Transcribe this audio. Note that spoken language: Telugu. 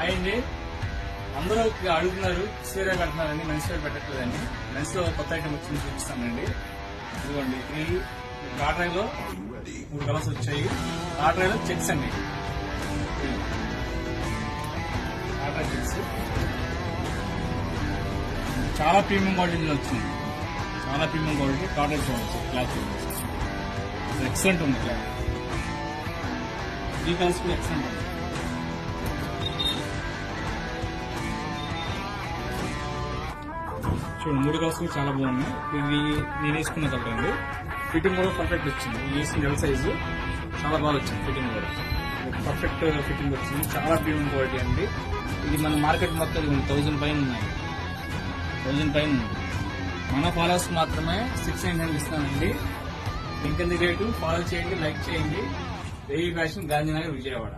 అయింది. అందరూ అడుగుతున్నారు చీర కడుతున్నారని, మనిషి పెట్టట్లేదని. మనిషిలో కొత్త ఐటమ్ వచ్చింది చూపిస్తానండి. ఇదిగోండి, ఈ కాటన్లో 3 కలర్స్ వచ్చాయి. కాటన్లో చెక్స్ అండి, కాటన్ చెక్స్ చాలా ప్రీమియం క్వాలిటీలో వచ్చింది. చాలా ప్రీమియం క్వాలిటీ కాటన్ చూడవచ్చు. క్లాత్ ఎక్సలెంట్ ఉంది. క్లాత్ ఈ కలర్స్ కూడా ఎక్సలెంట్ ఉంది. చూడండి, 3 కలర్స్ కూడా చాలా బాగున్నాయి. ఇది నేను వేసుకున్న కలర్ అండి. ఫిట్టింగ్ కూడా పర్ఫెక్ట్ వచ్చింది. వేసిన ఎల్ సైజు చాలా బాగా వచ్చింది. ఫిట్టింగ్ కూడా పర్ఫెక్ట్ ఫిట్టింగ్ వచ్చింది. చాలా ప్రీమియం క్వాలిటీ అండి. ఇది మన మార్కెట్ మొత్తం 1000 పైన ఉన్నాయి. 1000 పైన ఉంది. మన ఫాలోవర్స్ మాత్రమే 600 ఇస్తానండి. ఇంకెందుకు రేటు ఫాలో చేయండి, లైక్ చేయండి. దేవి ఫ్యాషన్, గాంధీనగర్, విజయవాడ.